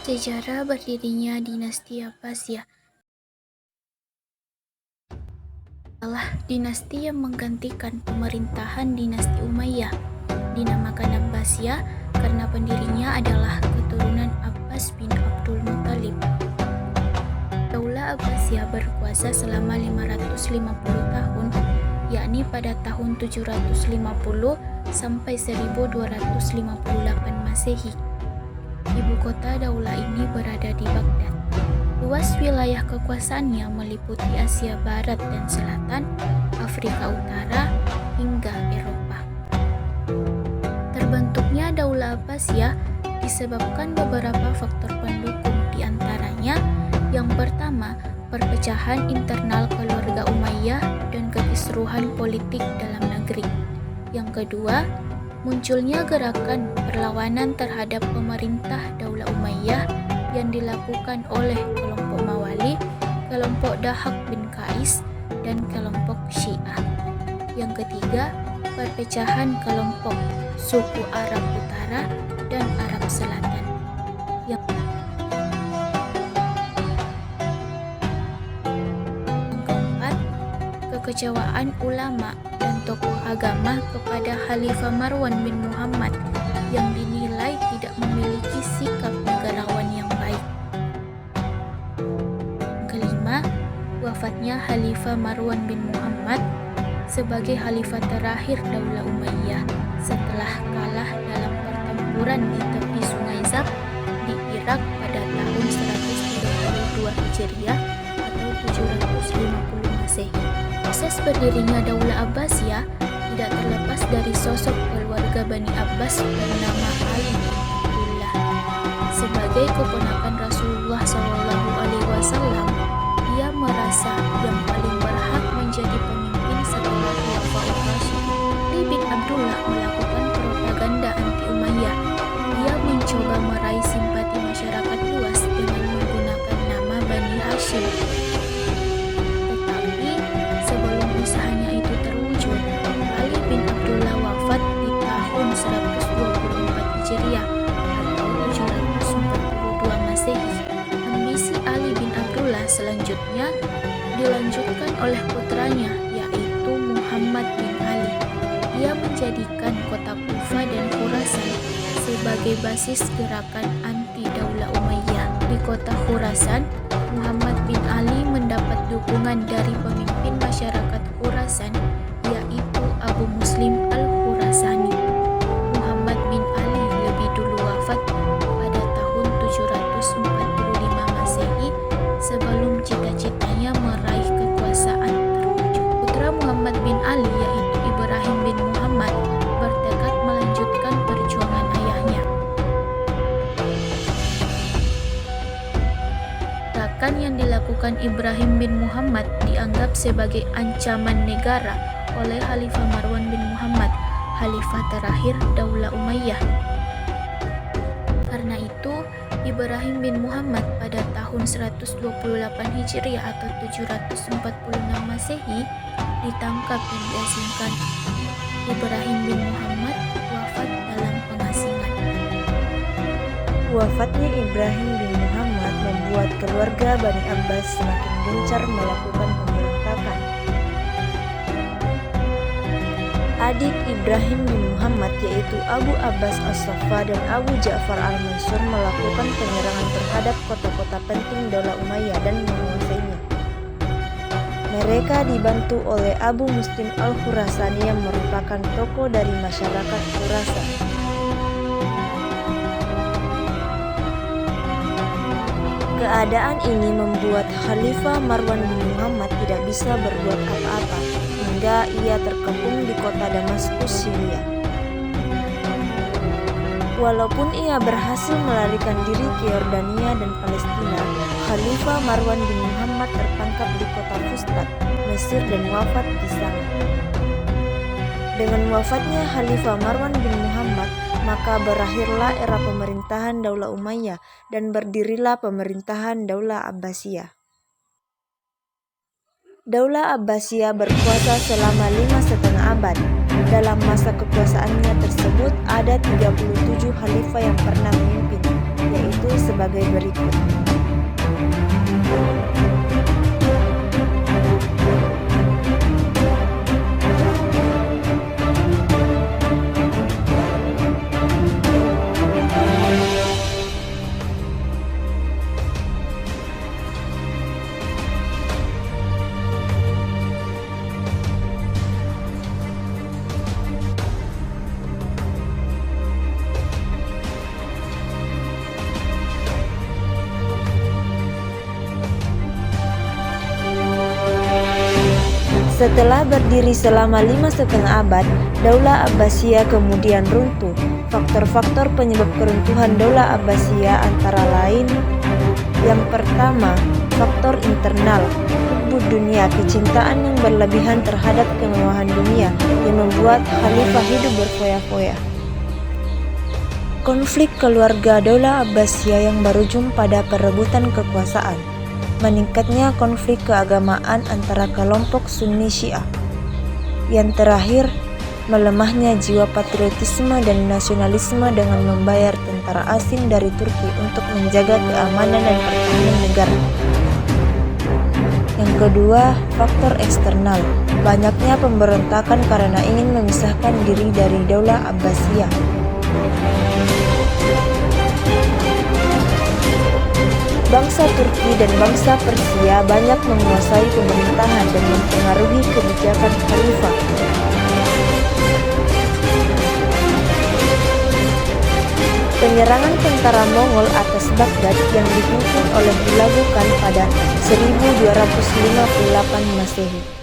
Sejarah berdirinya dinasti Abbasiyah adalah dinasti yang menggantikan pemerintahan dinasti Umayyah. Dinamakan Abbasiyah karena pendirinya adalah keturunan Abbas bin Abdul Muthalib. Daulah Abbasiyah berkuasa selama 550 tahun, yakni pada tahun 750 sampai 1258 Masehi. Ibu kota daulah ini berada di Baghdad. Luas wilayah kekuasaannya meliputi Asia Barat dan Selatan, Afrika Utara, hingga Eropa. Terbentuknya Daulah Abbasiyah disebabkan beberapa faktor pendukung, di antaranya yang pertama, perpecahan internal keluarga Umayyah dan kekisruhan politik dalam negeri. Yang kedua, munculnya gerakan perlawanan terhadap pemerintah Daulah Umayyah yang dilakukan oleh kelompok Mawali, kelompok Dahak bin Qais, dan kelompok Syiah. Yang ketiga, perpecahan kelompok suku Arab Utara dan Arab Selatan. Yang keempat, kekecewaan ulama dan tokoh agama kepada Khalifah Marwan bin Muhammad yang dinilai tidak memiliki sikap negarawan yang baik. Kelima, wafatnya Khalifah Marwan bin Muhammad sebagai khalifah terakhir Daulah Umayyah setelah kalah dalam pertempuran di tepi Sungai Zab di Irak pada tahun 132 Hijriah atau 750 Masehi. Proses berdirinya Daulah Abbasiyah tidak terlepas dari sosok keluarga Bani Abbas bernama Ali bin Abdullah. Sebagai keponakan Rasulullah SAW, ia merasa yang paling berhak menjadi pemimpin setelah Khulafaur Rasyidin. Ali bin Abdullah melakukan propaganda anti Umayyah. Ia mencoba meraih simpati masyarakat luas dengan menggunakan nama Bani Hashim. Tetapi sebelum usahanya itu terwujud, Ali bin Abdullah wafat di tahun 124 Hijriah atau 742 Masehi. Ambisi Ali bin Abdullah selanjutnya dilanjutkan oleh putranya, yaitu Muhammad bin Ali. Ia menjadikan kota Kufah dan Khurasan sebagai basis gerakan anti Daulah Umayyah. Di kota Khurasan, Muhammad bin Ali mendapat dukungan dari pemimpin masyarakat Khurasan, yaitu Abu Muslim al-Khurasani. Muhammad bin Ali lebih dulu wafat pada tahun 745 Masehi sebelum cita-citanya meraih kekuasaan terwujud. Putra Muhammad bin Ali, yaitu Ibrahim bin Muhammad, bertekad melanjutkan perjuangan ayahnya. Gerakan yang dilakukan Ibrahim bin Muhammad dianggap sebagai ancaman negara oleh Khalifah Marwan bin Muhammad, khalifah terakhir Daulah Umayyah. Karena itu, Ibrahim bin Muhammad pada tahun 128 Hijriah atau 746 Masehi ditangkap dan diasingkan. Ibrahim bin Muhammad wafat dalam pengasingan. Wafatnya Ibrahim bin Muhammad membuat keluarga Bani Abbas semakin gencar melakukan pemberontakan. Adik Ibrahim bin Muhammad, yaitu Abu Abbas as-Saffa dan Abu Ja'far al-Mansur, melakukan penyerangan terhadap kota-kota penting Daulah Umayyah dan menguasainya. Mereka dibantu oleh Abu Muslim al-Khurasani yang merupakan tokoh dari masyarakat Khurasan. Keadaan ini membuat Khalifah Marwan bin Muhammad tidak bisa berbuat apa-apa hingga ia terkepung di kota Damaskus, Syria. Walaupun ia berhasil melarikan diri ke Yordania dan Palestina, Khalifah Marwan bin Muhammad tertangkap di kota Fustat, Mesir dan wafat di sana. Dengan wafatnya Khalifah Marwan bin Muhammad, maka berakhirlah era pemerintahan Daulah Umayyah dan berdirilah pemerintahan Daulah Abbasiyah. Daulah Abbasiyah berkuasa selama 5,5 abad. Dalam masa kekuasaannya tersebut ada 37 khalifah yang pernah memimpin, yaitu itu sebagai berikut. Setelah berdiri selama 5,5 abad, Daulah Abbasiyah kemudian runtuh. Faktor-faktor penyebab keruntuhan Daulah Abbasiyah antara lain: yang pertama, faktor internal, hubbu dunia, kecintaan yang berlebihan terhadap kemewahan dunia yang membuat khalifah hidup berfoya-foya. Konflik keluarga Daulah Abbasiyah yang berujung pada perebutan kekuasaan. Meningkatnya konflik keagamaan antara kelompok Sunni Syiah. Yang terakhir, melemahnya jiwa patriotisme dan nasionalisme dengan membayar tentara asing dari Turki untuk menjaga keamanan dan pertahanan negara. Yang kedua, faktor eksternal, banyaknya pemberontakan karena ingin memisahkan diri dari Daulah Abbasiyah. Bangsa Turki dan bangsa Persia banyak menguasai pemerintahan dan mempengaruhi kebijakan khalifah. Penyerangan tentara Mongol atas Baghdad yang dipimpin oleh Hulagu Khan pada 1258 Masehi.